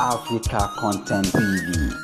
Africa Content TV.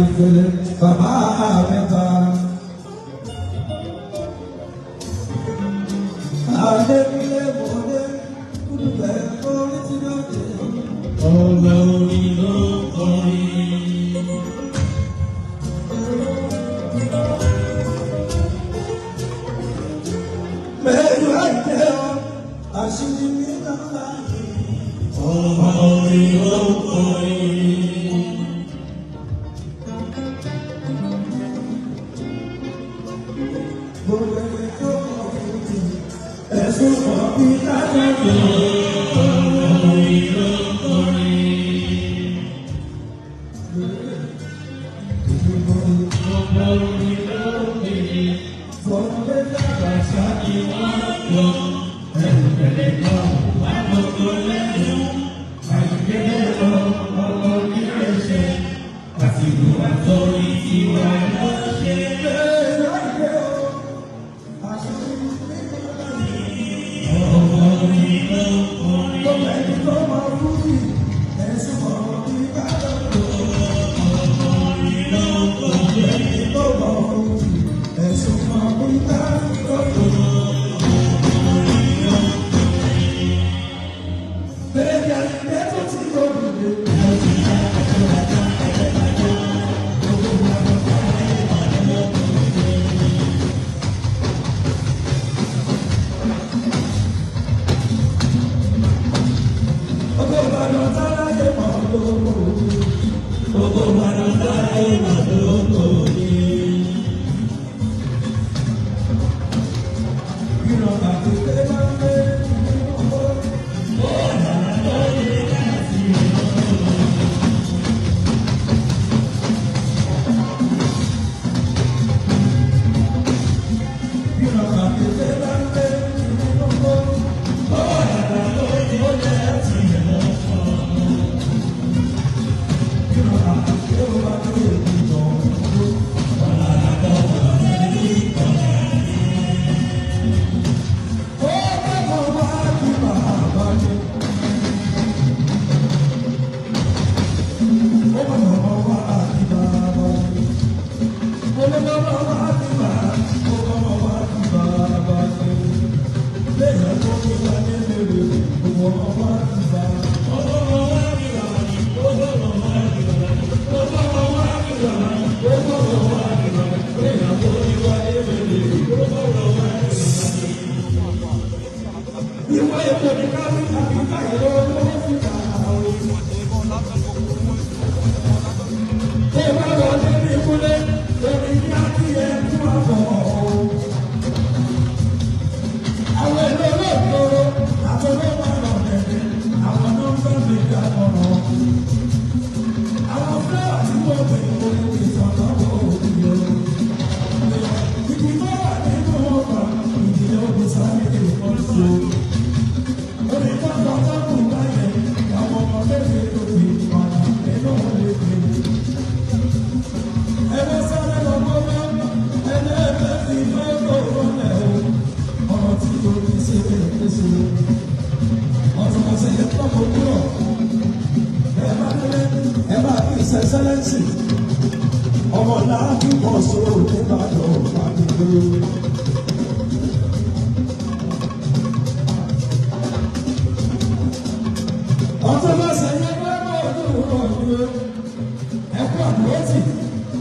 ìfẹ́ bàbá àmẹ́ta. Adébílé mọ̀dé kúndùbẹ̀ orí tí ló dé. Ọgbà orí ló kọrin. Mẹ́rin àìjẹ́ ọ, àṣírí mi náà. Ọgbà orí ló kọrin. Gbogbo ẹgbẹ́ tó kọ̀ fún ti ẹ̀sùn kan bí lágbàdo. Ọgbà orí ló kọrin. Ọgbà orí ló kọrin. Fọ́nbẹ́ dàgbà sáàkì wọ́n lọ. Ẹ̀rù tẹ̀lé lọ, wà gbogbo lẹ́nu. Àìgbélé lọ, ọmọ onílé ṣe. Àsìkò àtọ́rí tí wà lọ ṣe. Ọmọ orí ló kọrin. Gbogbo ẹni tó máa rú bí ẹ̀sùn kan bí lágbàdo. Ọmọ orí ló kọrin. Gbogbo ẹni tó máa rú bí ẹ̀sùn kan bí lágbàdo. Bẹ́ẹ̀ni àgbẹ̀ tó ti lóògùn lé. Ọkọ̀ Ìbàdàn tára yẹ mọ̀ lóko. Ọkọ̀ Ìbàdàn tára yẹ mọ̀ lóko. Ìran àti pé máa ń gbé ọkọ̀. Bọ́ọ̀lù àtọ́jú láti ọ̀rọ̀. Ìran àti pé máa ń gbé ọkọ̀. Bọ́ọ̀lù àtọ́jú láti ọ̀rọ̀. Ìran àti pé máa ń gbé Excellency, ọmọ náà kí wọ́n sọ̀rọ̀ nígbàdàn pàdé. Ọ̀tọ̀ bá sẹ́yìn ẹgbẹ́ ọdún ọdún ẹ̀kọ́ àdúrótì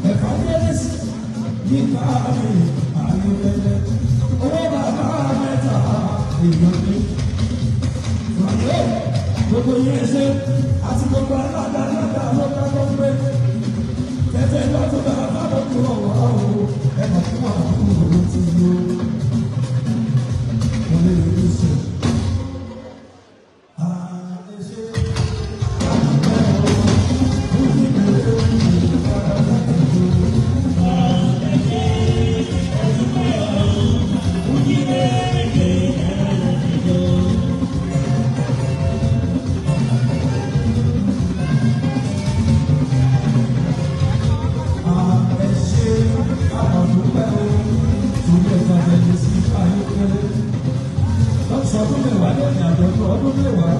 ẹ̀kọ́ àdúrótì nípa àmì àyọ̀lẹ́lẹ́ owó bàbá mẹ́ta ìgbàgbé. Wàyó gbogbo yẹn ṣe àti gbogbo alága lọ́kà lọ́gbẹ́. Tẹ̀tẹ̀ lọ́tọ̀ bá bá lọ́kùn ọ̀wọ́ ọ̀hún ẹ̀kọ́ fún àwọn ọmọ tí yóò wọlé lórí sùn. Ọdún mẹ́wàá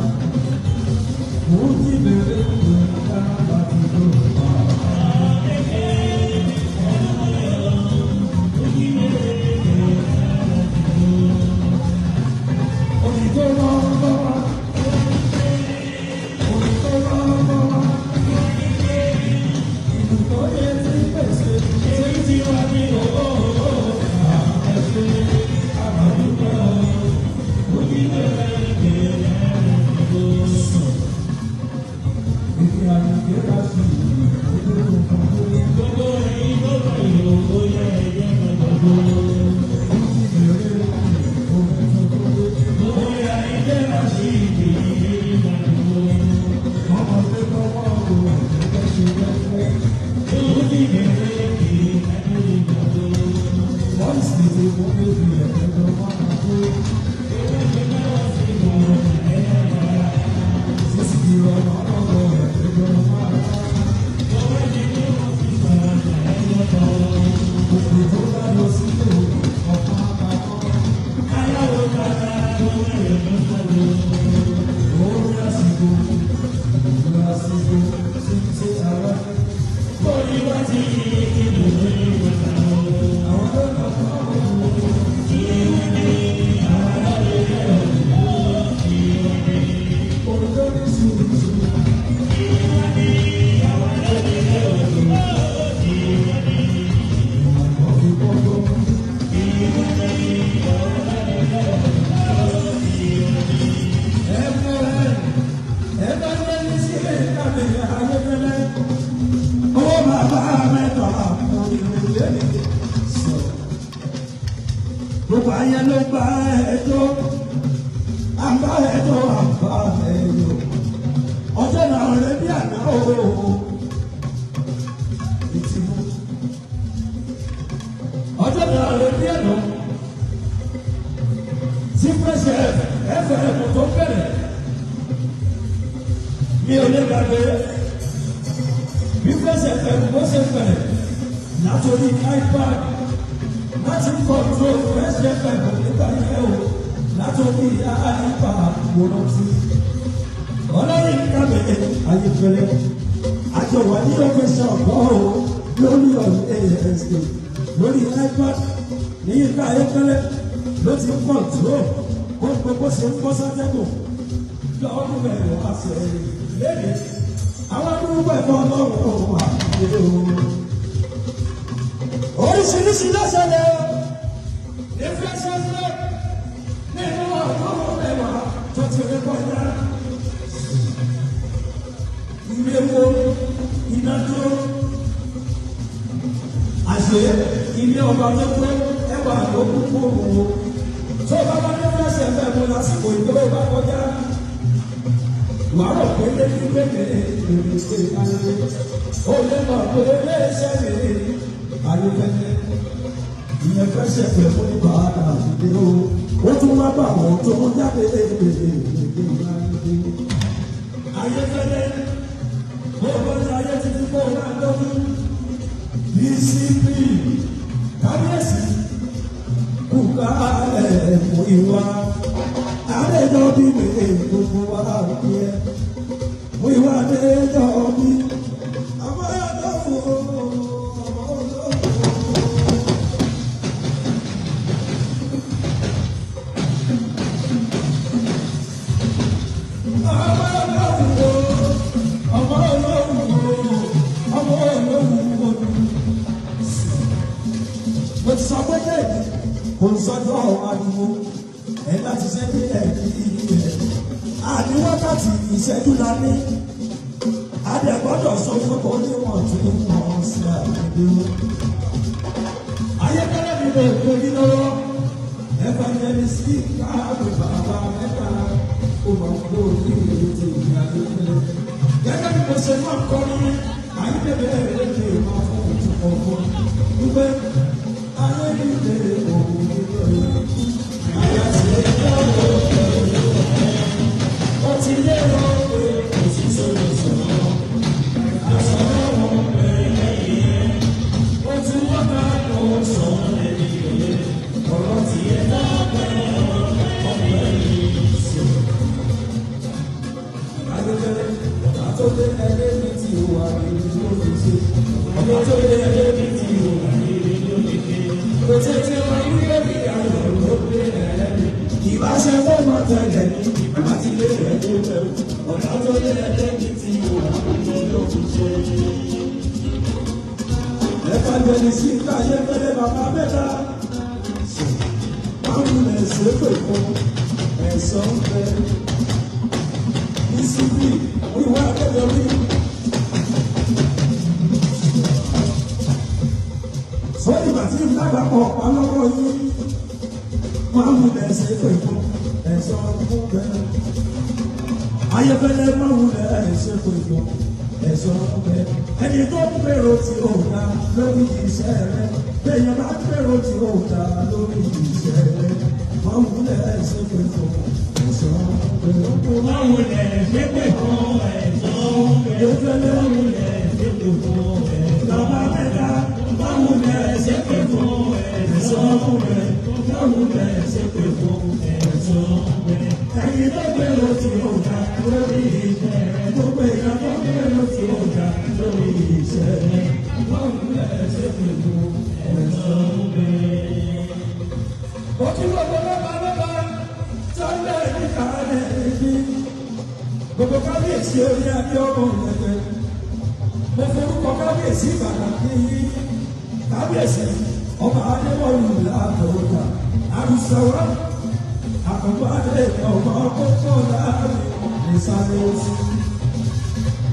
Gbogbo ayé ló bá ẹjọ́, àbá ẹjọ́, àbá ẹjọ́. Ọjọ́ náà rẹ̀ bí àná ooo. Ìtìmú. Ọjọ́ náà rẹ̀ bí àná. Tí pẹ́sẹ̀ ẹ̀fẹ̀ ẹ̀kọ́ tó bẹ̀rẹ̀. Mi ò lè gbàgbé. Bí pẹ́sẹ̀ ẹ̀kọ́ bó ṣe bẹ̀rẹ̀. Látòrí iPad. Láti kọ̀ọ̀tù ẹ̀ṣẹ̀ pẹ̀lú nípa ìfẹ́ o, látòrí àyíká àwòrán sí. Ọlọ́yin kábẹ̀ẹ́ ayéfẹ́lẹ́, àjọwà ní ọ̀gbẹ́sẹ̀ ọ̀gbọ́ o, lórí ASD, lórí iPad, ní ìka ayéfẹ́lẹ́, ló ti kọ̀ọ̀tù ó, kó gbogbo ṣe ń bọ́ sátẹ́gùn. Lọ́ọ̀dún bẹ̀rẹ̀ wá sí ẹ̀yìn lẹ́yìn, àwọn akúrúgbó ẹ̀fọ́ ọlọ́run wà nílé o. Oríṣiríṣi lọ́sẹ̀lẹ̀ o, ìfẹsẹ̀sẹ̀ nínú ọ̀gbọ́n ẹ̀wà tó ti rí kọjá. Ilé wo iná dúró, àṣẹ ilé ọba tó pé ẹwà ló kú fóònù o. Tó bá bá ní fẹsẹ̀ fẹ́ mú lásìkò ìdúró bá kọjá. Wàá rọ̀ pé lẹ́yìn gbẹ̀gbẹ̀ èrè ṣe ayé. Ó lè mọ̀ pé ilé iṣẹ́ mi ayéfẹ́lẹ́ ìyẹn fẹsẹ̀ fẹ́ fún ìbára ìdè o. Ó tún wá bá àwọn tó mú jáde ayéfẹ́lẹ́ ó bọ́jú ayé títí kó náà lọ́dún. DCP kábíyèsí kúkà ẹ̀mú ìwà àdéjọ́ bí mi gbogbo wa kí ẹ mú ìwà àdéjọ́ bí àmọ́ ẹ̀dọ́ fún o. Kò sọ́jọ́ ariwo ẹ̀ láti ṣe bí ẹ̀kí ilẹ̀. Àní wákàtí ìṣẹ́jú la ní. Adẹ̀gbọ́dọ̀ sọ fún kò ní wọ́n tún wọ́n sí àgbègbè. Ayékẹ́lẹ́ mi lè gbé yín lọ́wọ́. Ẹ̀fọ́ ìyẹnì sí káàdù bàbá mẹ́ta. Ó máa ń kó orí ìlú ti ìgbà ayékẹ́lẹ́. Gẹ́gẹ́ bí mo ṣe máa ń kọ́ ní ayékẹ́lẹ́ rẹ̀ lè máa fún òtún ọ̀gbọ́n. Wípé ayé mi lè òun. Ìbáṣepọ̀ máa tẹ̀lé ní àti ilé rẹ̀ tó bẹ̀rù. Ọ̀gá tó lé ẹgbẹ́ ní ti wà ní olókùn ṣe. evangelist káyé pẹ̀lẹ́ bàbá mẹ́ta báwo lẹ ṣe pè fún ẹ̀sọ́ fẹ́ ìsìnkú ìwà akẹ́kọ̀ọ́ mi. sọ́yìn bàtí ìdágbà pọ̀ pálọ́wọ́ yín báwo lẹ ṣe pè fún ẹ̀sọ́ fẹ́ ayẹpẹlẹ báwo lẹ ṣe pè fún ẹ̀sọ́ fẹ́ ẹni tó ń gbèrò tí ó dá lórí iṣẹ́ rẹ̀ lẹ́yìn bá gbèrò tí ó dá lórí iṣẹ́ rẹ̀ báwo lẹ ṣe pè fún ẹ̀sọ́ fẹ́. Báwo lẹ ṣe pè fún ẹ̀sọ́ fẹ́? Báwo lẹ ṣe pè fún ẹ̀sọ́ bàbá mẹ́ta báwo lẹ ṣe pè fún ẹ̀sọ́ fẹ́? Báwo lẹ ṣe pè fún ẹ̀sọ́ fẹ́? ẹni tó gbèrò tí ó dá lórí iṣẹ́ rẹ̀ gbogbo ìyá tó gbèrò tí ó dá lórí iṣẹ́ rẹ̀ báwo lẹ ṣe pè fún ẹ̀sọ́ fẹ́. Òkú gbogbo lọ́ba sọ́lẹ̀ níta rẹ̀ ní gbogbo kábíyèsí orí adé ọmọ ìrẹ̀lẹ̀. Mo forúkọ kábíyèsí Ìbàdàn ní kábíyèsí ọba Adéwọ̀lú Ládọ̀ọ́dà Àrùsọ̀wọ́ àkọ́kọ́ adé ọmọ kókó láàrin ìsàlẹ̀ òsì.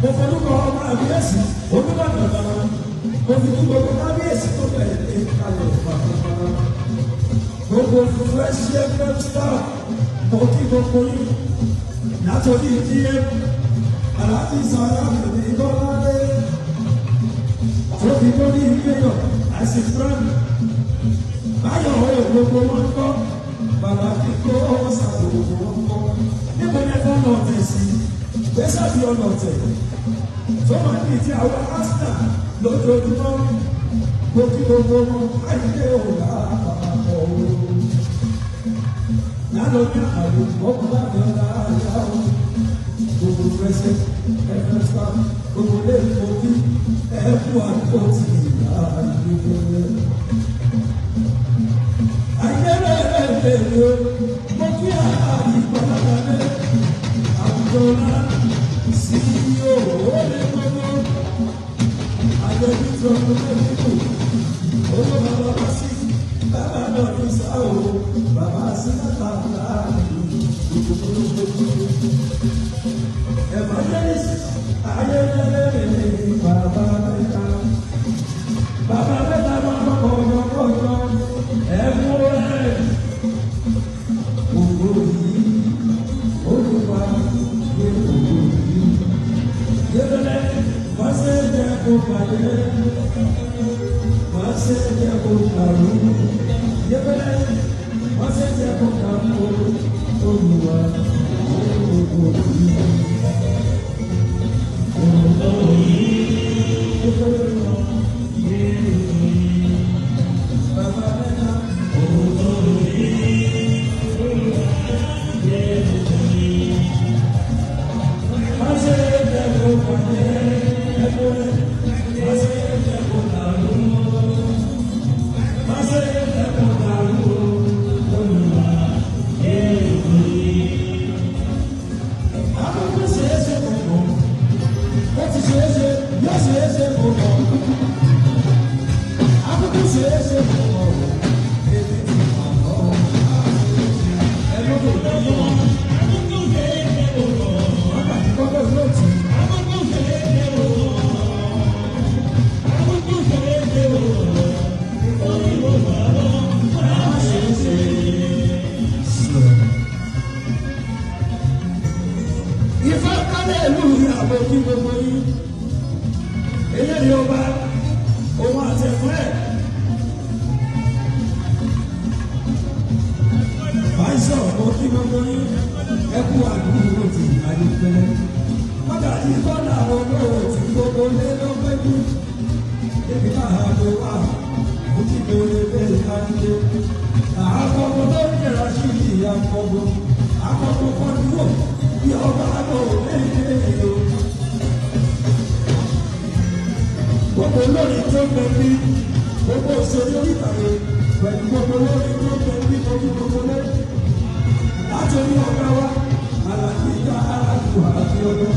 Mo forúkọ ọba kábíyèsí Olúbàdàn lọ́wọ́. Mo fi kú gbogbo kábíyèsí tó bẹ̀rẹ̀ kalẹ̀ pàápàá. Gbogbo fresh fm star mo kí gbogbo yín látòrí ìdíyẹ aláàbí sọ̀rọ̀ àbẹ̀bí bọ́ládé tóbi lórí ìgbéyọ̀ àìsí frank báyọ̀ ọ̀rẹ́ gbogbo wọn kọ́ bàbá fi kó ṣàkóso wọn kọ́ níbo ni ẹ̀fọ́ náà tẹ̀ sí gbèsè bí ọ̀nà tẹ̀ tó máa ní ti àwọn arsenal lójoojúmọ́ mo kí gbogbo wọn àyíké òwúrọ̀ àpapọ̀ òwúrọ̀. Nalo ní àwọn ọkùnrin àti ọ̀gá àyà o. Gbogbo fẹsẹ̀ ẹ̀fẹ̀ sá gbogbo lè fojú ẹ̀kú àgbo ti ìyá àdúgbò rẹ̀. Ayẹyẹ rẹ̀ lè mo kí àyè pàtàkì rẹ̀. Àwùjọ náà sí owó lè gbogbo. Ayẹyẹ tó ń lé nínú owó bàbá bá sí. Bàbá náà ní sáwò, bàbá sí bàbá láàrin ìdókòwò. Evangelist ayẹyẹ bàbá mẹ́ta. Bàbá mẹ́ta máa kọ̀ọ̀yọ̀ ẹ̀mú rẹ̀. Gbogbo yìí, olùwà gbé gbogbo yìí. Yẹ́bẹ̀rẹ̀ wọ́n ṣe jẹ́ kó pàdé. Wọ́n ṣe jẹ́ kó pàrọ̀. Yẹ́bẹ̀rẹ̀ wọ́n ṣe jẹ́ kó pàrọ̀. Olùwà gbogbo yìí. Gbogbo lórí tó gbẹ bí gbogbo òṣèré orí ìtàgé pẹ̀lú gbogbo lórí tó gbẹ bí gbogbo lórí láti orí ọ̀gá wa aláàjì ìjà aláàjì àti ọdún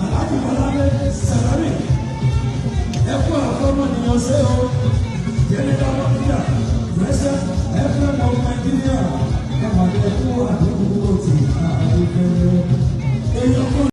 aláàjì Bọ́láńlé Sàlámì ẹ̀kú àfọmọ́ni. ṣe o. Jẹ́nìkan wọ́n ti yà lẹ́sẹ̀ ẹ̀fẹ̀ mọ́ Nàìjíríà. Ẹ máa dé kú àdúgbò tí a lè fẹ́.